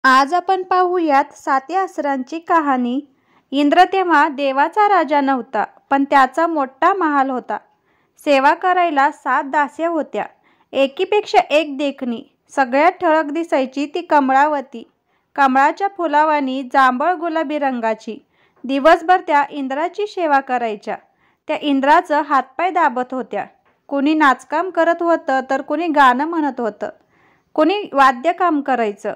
आज आपण पाहूयात साती असरांची कहाणी। इंद्र तेव्हा देवाचा राजा नव्हता, पण त्याचा मोठा महाल होता। सेवा करायला 7 दास्या होत्या, एकीपेक्षा एक देखणी। सगळ्यात ठळक दिसायची ती कमळावती, कमळाच्या फुलावानी जांभळ गुलाबी रंगाची। दिवसभर त्या इंद्राची सेवा करायच्या। त्या इंद्राचं हातपाय दाबत होत्या। कुणी नाचकाम करत होतं, तर कुणी गाणं म्हणत होतं, कुणी वाद्यकाम करायचं।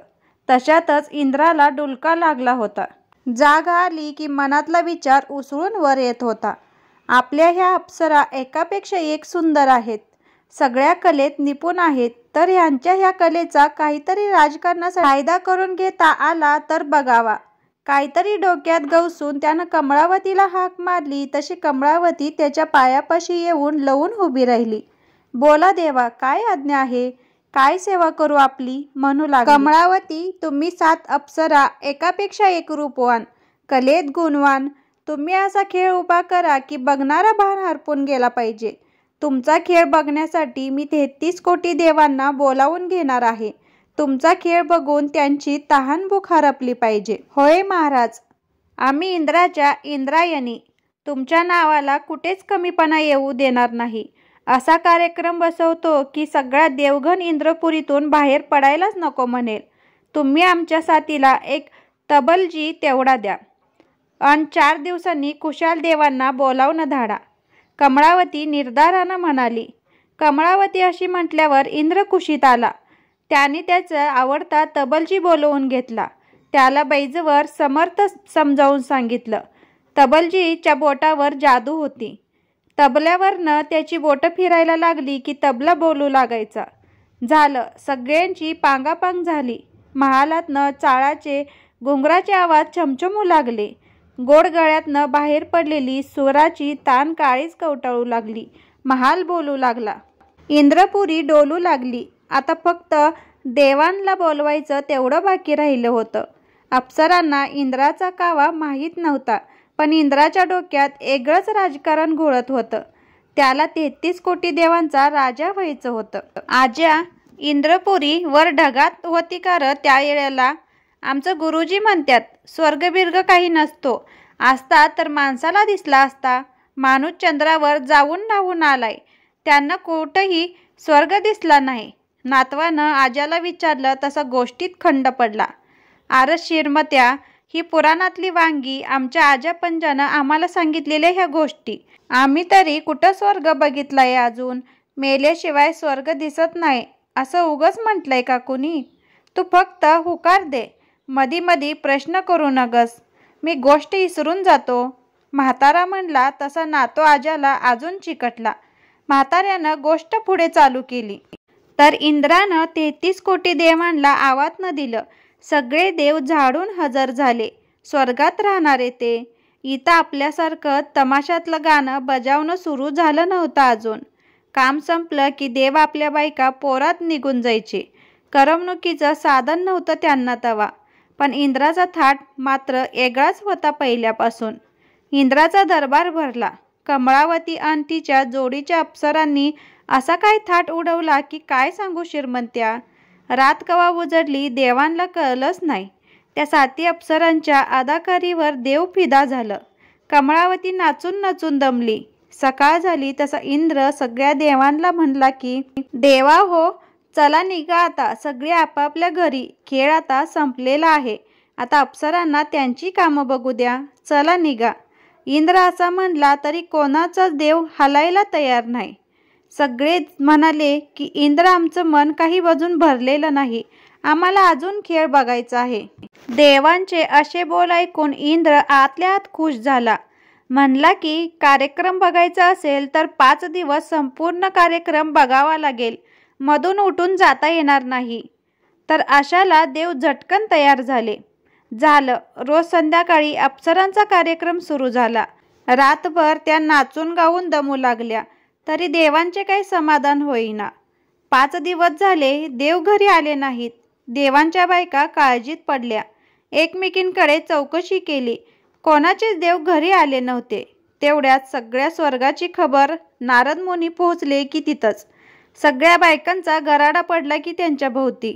तशातच इंद्राला डुलका लागला होता। जाग आली की मनातला विचार उसळून वर येत होता, आपल्या ह्या अप्सरा एकापेक्षा एक सुंदर आहेत, सगळ्या कलेत निपुण आहेत, तर ह्यांच्या ह्या कलेचा काहीतरी राजकारणासाठी फायदा करून घेता आला तर बघावा। काहीतरी डोक्यात गवसून त्यानं कमळावतीला हाक मारली, तशी कमळावती त्याच्या पायापाशी येऊन लवून उभी राहिली। बोला देवा, काय आज्ञा आहे? काय सेवा करू आपली? म्हणू लागली। कमळावती, तुम्ही 7 अप्सरा, एकापेक्षा एक रूपवान, कलेत गुणवान, तुम्ही असा खेळ उभा करा की बघणारा भान हरपून गेला पाहिजे। तुमचा खेळ बघण्यासाठी मी 33 कोटी देवांना बोलावून घेणार आहे। तुमचा खेळ बघून त्यांची तहानभूक हरपली पाहिजे। होय महाराज, आम्ही इंद्राच्या इंद्रायणी, तुमच्या नावाला कुठेच कमीपणा येऊ देणार नाही। असा कार्यक्रम बसवतो की सगळा देवगण इंद्रपुरीतून बाहेर पडायलाच नको म्हणेल। तुम्ही आमच्या साथीला एक तबलजी तेवढा द्या, आणि 4 दिवसांनी कुशाल देवांना बोलावून धाडा। कमळावती निर्धारानं म्हणाली। कमळावती अशी म्हटल्यावर इंद्र कुशीत आला। त्याने त्याचा आवडता तबलजी बोलवून घेतला। त्याला बैजवर समर्थ समजावून सांगितलं। तबलजीच्या बोटावर जादू होती। तबल्यावरनं त्याची बोटं फिरायला लागली की तबला बोलू लागायचा। झालं, सगळ्यांची पांगापांग झाली। महालातनं चाळाचे घुंगराचे आवाज छमछमू लागले। गोड गळ्यातनं बाहेर पडलेली सुराची तान काळीच कवटाळू लागली। महाल बोलू लागला। इंद्रपुरी डोलू लागली। आता फक्त देवांना बोलवायचं तेवढं बाकी राहिलं होतं। अप्सरांना इंद्राचा कावा माहीत नव्हता, पण इंद्राच्या डोक्यात वेगळंच राजकारण घोळत होतं। त्याला 33 कोटी देवांचा राजा व्हायचं होतं। आज्या, इंद्रपुरी वर ढगात होती का र त्या वेळेला? आमचं गुरुजी म्हणतात, स्वर्गबिर्ग काही नसतो, असता तर माणसाला दिसला असता। माणूस चंद्रावर जाऊन राहून आलाय, त्यांना कुठंही स्वर्ग दिसला नाही। नातवानं आज्याला विचारलं तसा गोष्टीत खंड पडला। आर शिरमत्या, ही पुराणातली वांगी आमच्या आज्या पंजानं आम्हाला सांगितलेल्या ह्या गोष्टी। आम्ही तरी कुठं स्वर्ग बघितलाय अजून? मेल्याशिवाय स्वर्ग दिसत नाही असं उगच म्हटलंय का कुणी? तू फक्त हुकार दे, मधी मधी प्रश्न करू नगस, मी गोष्ट विसरून जातो। म्हातारा म्हणला तसा नातो आज्याला अजून चिकटला। म्हाताऱ्यानं गोष्ट पुढे चालू केली। तर इंद्रानं 33 कोटी देवांना आवाहन दिलं। सगळे देव झाडून हजर झाले। स्वर्गात राहणारे ते। इथं आपल्यासारखं तमाशातलं गाणं बजावणं सुरू झालं नव्हतं अजून। काम संपलं की देव आपल्या बायका पोरात निघून जायचे। करमणुकीचं साधन नव्हतं त्यांना तवा, पण इंद्राचा थाट मात्र वेगळाच होता पहिल्यापासून। इंद्राचा दरबार भरला। कमळावती आणि तिच्या जोडीच्या अप्सरांनी असा काय थाट उडवला की काय सांगू श्रीमंत्या। रात कवा उजडली देवांना कळलंच नाही। त्या 7 अप्सरांच्या अदाकारीवर देव फिदा झालं। कमळावती नाचून नाचून दमली। सकाळ झाली तसा इंद्र सगळ्या देवांना म्हणला की देवा हो, चला निघा आता सगळे आपापल्या घरी, खेळ आता संपलेला आहे। आता अप्सरांना त्यांची कामं बघू द्या, चला निघा। इंद्र असा म्हणला तरी कोणाचाच देव हलायला तयार नाही। सगळे म्हणाले की इंद्र, आमचं मन काही अजून भरलेलं नाही, आम्हाला अजून खेळ बघायचा आहे। देवांचे असे बोल ऐकून इंद्र आतल्या आत खुश झाला। म्हणला की कार्यक्रम बघायचा असेल तर 5 दिवस संपूर्ण कार्यक्रम बघावा लागेल, मधून उठून जाता येणार नाही। तर अशाला देव झटकन तयार झाले। झालं, रोज संध्याकाळी अप्सरांचा कार्यक्रम सुरू झाला। रातभर त्या नाचून गाऊन दमू लागल्या, तरी देवांचे काही समाधान होईना। 5 दिवस झाले देव घरी आले नाहीत। देवांच्या बायका काळजीत पडल्या। एकमेकींकडे चौकशी केली, कोणाचेच देव घरी आले नव्हते। तेवढ्यात सगळ्या स्वर्गाची खबर नारद मुनी पोहोचले की तिथंच सगळ्या बायकांचा गराडा पडला की त्यांच्या भोवती।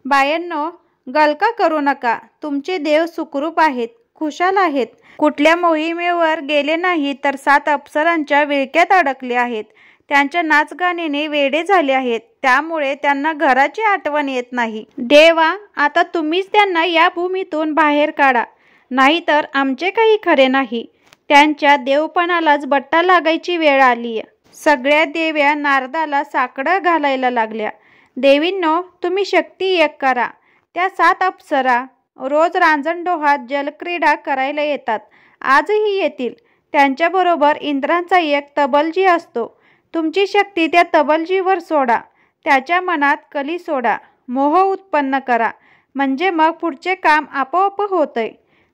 बायांनो, गलका करू नका. तुमचे देव सुखरूप आहेत, खुशाल आहेत. कुठल्या मोहिमेवर गेले नाही तर 7 अप्सरांच्या विळख्यात अडकले आहेत. त्यांच्या नाचगाणीने वेडे झाले आहेत. त्यामुळे त्यांना घराची आठवण येत नाही. देवा, आता तुम्हीच त्यांना या भूमीतून बाहेर काढा, नाहीतर आमचे काही खरे नाही. त्यांच्या देवपणालाच बट्टा लागायची वेळ आली. सगळ्या देव्या नारदाला साकडं घालायला लागल्या. देवींनो, तुम्ही शक्ती एक करा. त्या 7 अप्सरा रोज रांजणडोहात जलक्रीडा करायला येतात. आजही येतील. त्यांच्याबरोबर इंद्राचा एक तबलजी असतो. तुमची शक्ती त्या तबलजीवर सोडा. त्याच्या मनात कली सोडा, मोह उत्पन्न करा, म्हणजे मग पुढचे काम आपोआप होतंय.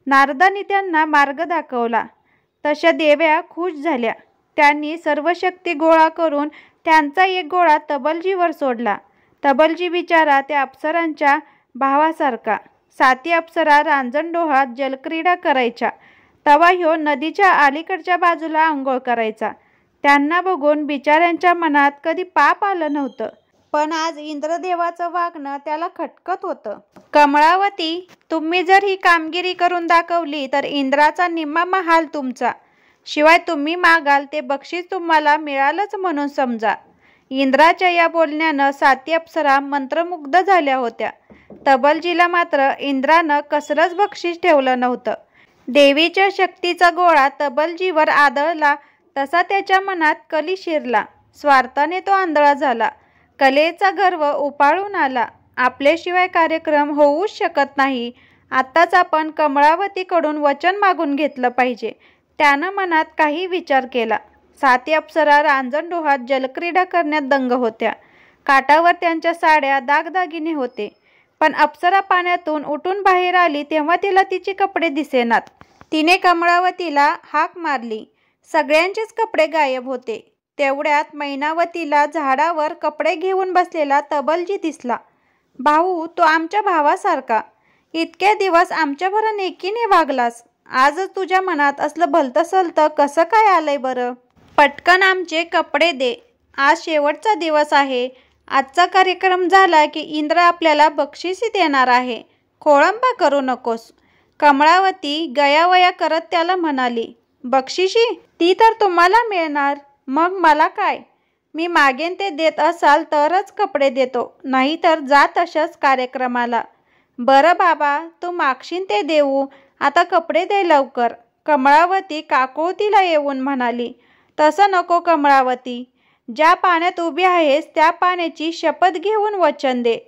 नारदांनी त्यांना मार्ग दाखवला. तशा देव्या खुश झाल्या. त्यांनी सर्व शक्ती गोळा करून त्यांचा एक गोळा तबलजीवर सोडला. तबलजी बिचारा त्या अप्सरांच्या भावासारखा. 7 अप्सरा रांजणडोहात जलक्रीडा करायच्या. तवा ह्यो नदीच्या अलीकडच्या बाजूला आंघोळ करायचा. त्यांना बघून बिचाऱ्यांच्या मनात कधी पाप आलं नव्हतं, पण आज इंद्रदेवाचं वागणं त्याला खटकत होतं. कमळावती, तुम्ही जर ही कामगिरी करून दाखवली तर इंद्राचा निम्मा महाल तुमचा. शिवाय तुम्ही मागाल ते बक्षीस तुम्हाला मिळालंच म्हणून समजा. इंद्राच्या या बोलण्यानं 7 अप्सरा मंत्रमुग्ध झाल्या होत्या. तबलजीला मात्र इंद्रानं कसलंच बक्षीस ठेवलं नव्हतं. देवीच्या शक्तीचा गोळा तबलजीवर आदळला तसा त्याच्या मनात कली शिरला. स्वार्थाने तो आंधळा झाला. कलेचा गर्व उपाळून आला. आपल्याशिवाय कार्यक्रम होऊच शकत नाही. आत्ताच आपण कमळावतीकडून वचन मागून घेतलं पाहिजे. त्यानं मनात काही विचार केला. 7 अप्सरा रांजणडोहात जलक्रीडा करण्यात दंग होत्या. काठावर त्यांच्या साड्या दागदागिने होते. पण अप्सरा पाण्यातून उठून बाहेर आली तेव्हा तिला तिचे कपडे दिसेनात. तिने कमळावतीला हाक मारली. सगळ्यांचेच कपडे गायब होते. तेवढ्यात मैनावतीला झाडावर कपडे घेऊन बसलेला तबलजी दिसला. भाऊ, तो आमच्या भावासारखा. इतके दिवस आमच्याबरोबर नेकीने वागलास. आजच तुझ्या मनात असलं भलतंसलतं कसं काय आलंय बरं? पटकन आमचे कपडे दे. आज शेवटचा दिवस आहे. आजचा कार्यक्रम झाला की इंद्र आपल्याला बक्षिसी देणार आहे. खोळंबा करू नकोस. कमळावती गयावया करत त्याला म्हणाली. बक्षिशी? ती तर तुम्हाला मिळणार. मग मला काय? मी मागेन ते देत असाल तरच कपडे देतो, नाहीतर जा तशाच कार्यक्रमाला. बरं बाबा, तू मागशील ते देऊ. आता कपडे दे लवकर. कमळावती काकुळतीला येऊन म्हणाली. तसं नको कमळावती. ज्या पाण्यात उभी आहेस त्या पाण्याची शपथ घेऊन वचन दे.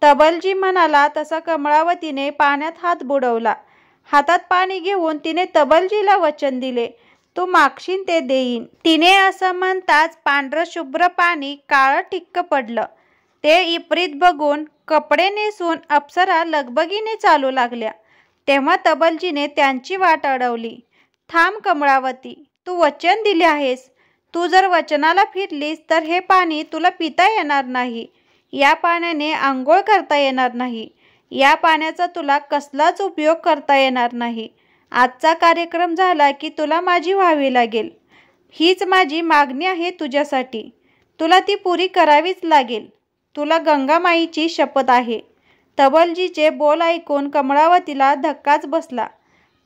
तबलजी म्हणाला तसा कमळावतीने पाण्यात हात बुडवला. हातात पाणी घेऊन तिने तबलजीला वचन दिले. तू मागशील ते देईन. तिने असं म्हणताच पांढरं शुभ्र पाणी काळं टिक्क पडलं. ते इप्रीत बघून कपडे नेसून अप्सरा लगबगीने चालू लागल्या. तेव्हा तबलजीने त्यांची वाट अडवली. थांब कमळावती, तू वचन दिले आहेस. तू जर वचनाला फिरलीस तर हे पाणी तुला पिता येणार नाही. या पाण्याने आंघोळ करता येणार नाही. या पाण्याचा तुला कसलाच उपयोग करता येणार नाही. आजचा कार्यक्रम झाला की तुला माझी व्हावी लागेल. हीच माझी मागणी आहे तुझ्यासाठी. तुला ती पुरी करावीच लागेल. तुला गंगामाईची शपथ आहे. तबलजीचे बोल ऐकून कमळावतीला धक्काच बसला,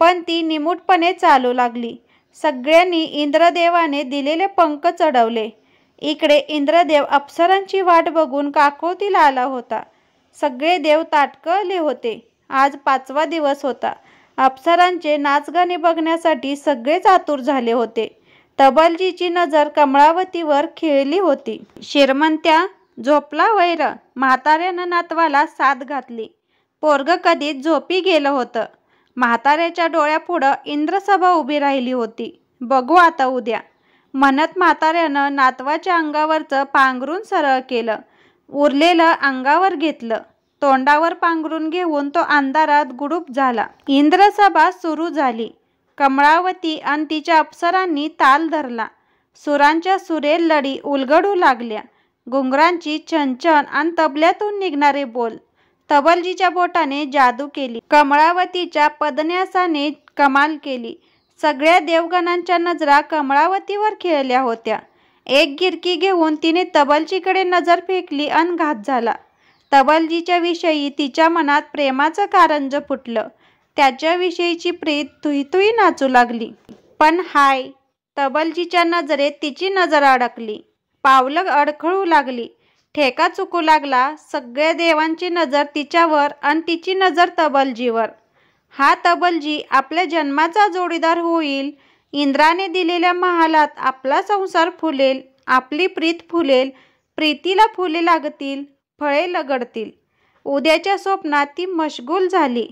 पण ती निमूटपणे चालू लागली. सगळ्यांनी इंद्रदेवाने दिलेले पंख चढवले. इकडे इंद्रदेव अप्सरांची वाट बघून काकुळतीला आला होता. सगळे देव ताटकळले होते. आज 5वा दिवस होता. अप्सरांचे नाचगाणे बघण्यासाठी सगळेच आतुर झाले होते. तबलजीची नजर कमळावतीवर खिळली होती. श्रीमंत्या, झोपला वैर. म्हाताऱ्यानं नातवाला साथ घातली. पोरग कधीच झोपी गेलं होतं. म्हाताऱ्याच्या डोळ्यापुढं इंद्रसभा उभी राहिली होती. बघू आता उद्या, म्हणत म्हाताऱ्यानं नातवाच्या अंगावरचं पांघरून सरळ केलं. उरलेलं अंगावर घेतलं. तोंडावर पांघरून घेऊन तो अंधारात गुडूप झाला. इंद्रसभा सुरू झाली. कमळावती आणि तिच्या अप्सरांनी ताल धरला. सुरांच्या सुरेल लढी उलगडू लागल्या. घुंगरांची छनछन आणि तबल्यातून निघणारे बोल. तबलजीच्या बोटाने जादू केली. कमळावतीच्या पदन्यासाने कमाल केली. सगळ्या देवगणांच्या नजरा कमळावतीवर खेळल्या होत्या. एक गिरकी घेऊन तिने तबलजीकडे नजर फेकली आणि घात झाला. तबलजीच्या विषयी तिच्या मनात प्रेमाचं कारंज फुटलं. त्याच्याविषयीची प्रीत तुई नाचू लागली. पण हाय, तबलजीच्या नजरेत तिची नजर अडकली. पावलं अडखळू लागली. ठेका चुकू लागला. सगळ्या देवांची नजर तिच्यावर आणि तिची नजर तबलजीवर. हा तबलजी आपल्या जन्माचा जोडीदार होईल. इंद्राने दिलेल्या महालात आपला संसार फुलेल. आपली प्रीत फुलेल. प्रीतीला फुले लागतील, फळे लगडतील. उद्याच्या स्वप्नात ती मशगूल झाली.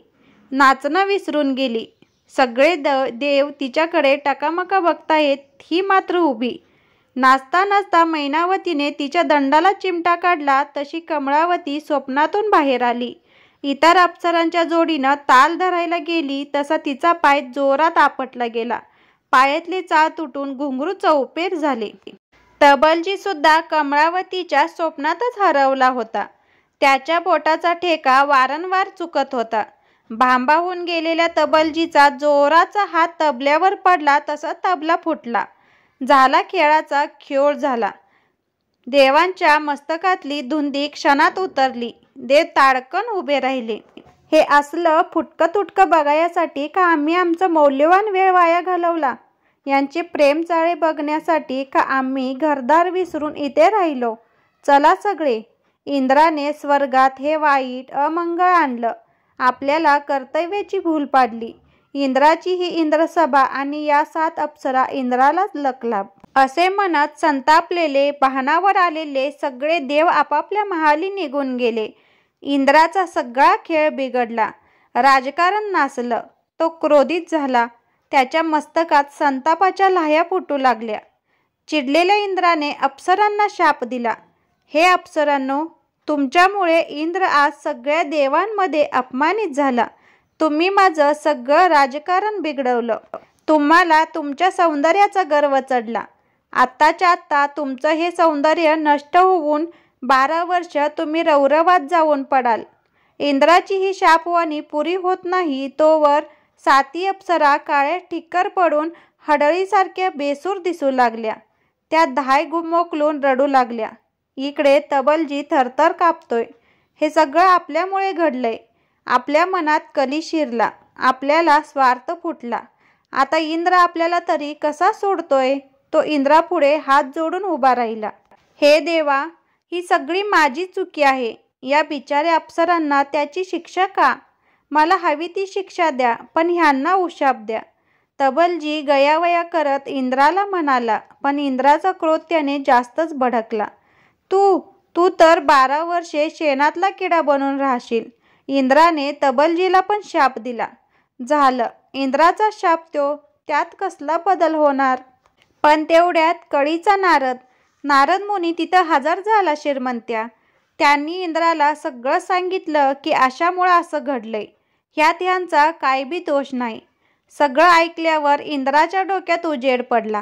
नाचणं विसरून गेली. सगळे देव तिच्याकडे टकामका बघतायत. ही मात्र उभी. नाचता नाचता मैनावतीने तिच्या दंडाला चिमटा काढला तशी कमळावती स्वप्नातून बाहेर आली. इतर अप्सरांच्या जोडीनं ताल धरायला गेली तसा तिचा पाय जोरात आपटला गेला. पायातले चाळ तुटून घुंगरू चौपेर झाले. तबलजी सुद्धा कमळावतीच्या स्वप्नातच हरवला होता. त्याच्या बोटाचा ठेका वारंवार चुकत होता. भांबाहून गेलेल्या तबलजीचा जोराचा हात तबल्यावर पडला तसा तबला फुटला. झाला खेळाचा खेळ झाला. देवांच्या मस्तकातली धुंदी क्षणात उतरली. देव ताडकन उभे राहिले. हे असलं फुटकं तुटकं बघायसाठी का आम्ही आमचं मौल्यवान वेळ वाया घालवला? यांचे प्रेम चाळे बघण्यासाठी का आम्ही घरदार विसरून इथे राहिलो? चला सगळे. इंद्राने स्वर्गात हे वाईट अमंगळ आणलं. आपल्याला कर्तव्याची भूल पाडली. इंद्राची ही इंद्रसभा आणि या 7 अप्सरा इंद्रालाच लकलाभ. असे म्हणत संतापलेले, भानावर आलेले सगळे देव आपापल्या महाली निघून गेले. इंद्राचा सगळा खेळ बिघडला. राजकारण नाचलं. तो क्रोधित झाला. त्याच्या मस्तकात संतापाच्या लाह्या फुटू लागल्या. चिडलेल्या इंद्राने अप्सरांना शाप दिला. हे अप्सरांनो, तुमच्यामुळे इंद्र आज सगळ्या देवांमध्ये अपमानित झाला. तुम्ही माझं सगळं राजकारण बिघडवलं. तुम्हाला तुमच्या सौंदर्याचा गर्व चढला. आत्ताच्या आत्ता तुमचं हे सौंदर्य नष्ट होऊन 12 वर्ष तुम्ही रौरवात जाऊन पडाल. इंद्राची ही शापवाणी पुरी होत नाही तोवर 7 अप्सरा काळ्या ठिक्कर पडून हडळीसारख्या बेसूर दिसू लागल्या. त्या धाय घुमोकलून रडू लागल्या. इकडे तबलजी थरथर कापतोय. हे सगळं आपल्यामुळे घडलंय. आपल्या मनात कली शिरला. आपल्याला स्वार्थ फुटला. आता इंद्र आपल्याला तरी कसा सोडतोय? तो इंद्रापुढे हात जोडून उभा राहिला. हे देवा, ही सगळी माझी चुकी आहे. या बिचाऱ्या अप्सरांना त्याची शिक्षा का? मला हवी ती शिक्षा द्या, पण ह्यांना उशाप द्या. तबलजी गयावया करत इंद्राला म्हणाला. पण इंद्राचा क्रोध त्याने जास्तच भडकला. तू तर 12 वर्षे शेणातला किडा बनून राहशील. इंद्राने तबलजीला पण शाप दिला. झालं, इंद्राचा शाप तो. त्यात कसला बदल होणार? पण तेवढ्यात कळीचा नारद मुनी तिथं हजर झाला श्रीमंत्या. त्यांनी इंद्राला सगळं सांगितलं की अशामुळं असं घडलंय. ह्यात ह्यांचा काय बी दोष नाही. सगळं ऐकल्यावर इंद्राच्या डोक्यात उजेड पडला.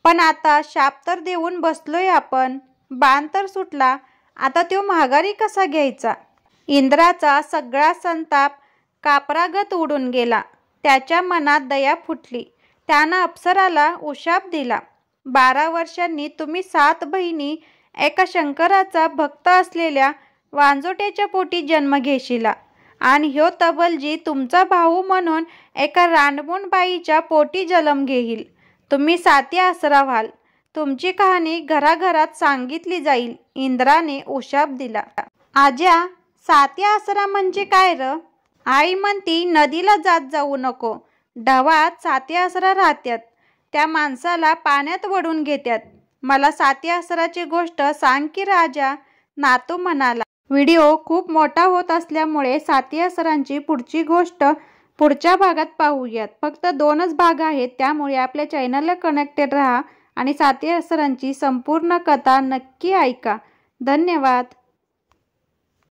पण आता शाप तर देऊन बसलोय आपण. बाण तर सुटला. आता तो माघारी कसा घ्यायचा? इंद्राचा सगळा संताप कापरागत उडून गेला. त्याच्या मनात दया फुटली. त्यानं अप्सराला उशाप दिला. 12 वर्षांनी तुम्ही 7 बहिणी एका शंकराचा भक्त असलेल्या वांजोट्याच्या पोटी जन्म घेशीला आणि ह्यो तबलजी तुमचा भाऊ म्हणून एका रानबुण बाईच्या पोटी जन्म घेईल. तुम्ही 7 आसरा व्हाल. तुमची कहाणी घराघरात सांगितली जाईल. इंद्राने उशाप दिला. आज्या, 7 आसरा म्हणजे काय र? आई म्हणती नदीला जाऊ नको. ढवात 7 आसरा राहत्यात. त्या माणसाला पाण्यात वडून घेत्यात. मला 7 आसराची गोष्ट सांग की राजा, नातू म्हणाला. व्हिडिओ खूप मोठा होत असल्यामुळे 7 आसरांची पुढची गोष्ट पुढच्या भागात पाहूयात. फक्त 2च भाग आहेत, त्यामुळे आपल्या चॅनलला कनेक्टेड राहा आणि 7 आसरांची संपूर्ण कथा नक्की ऐका. धन्यवाद.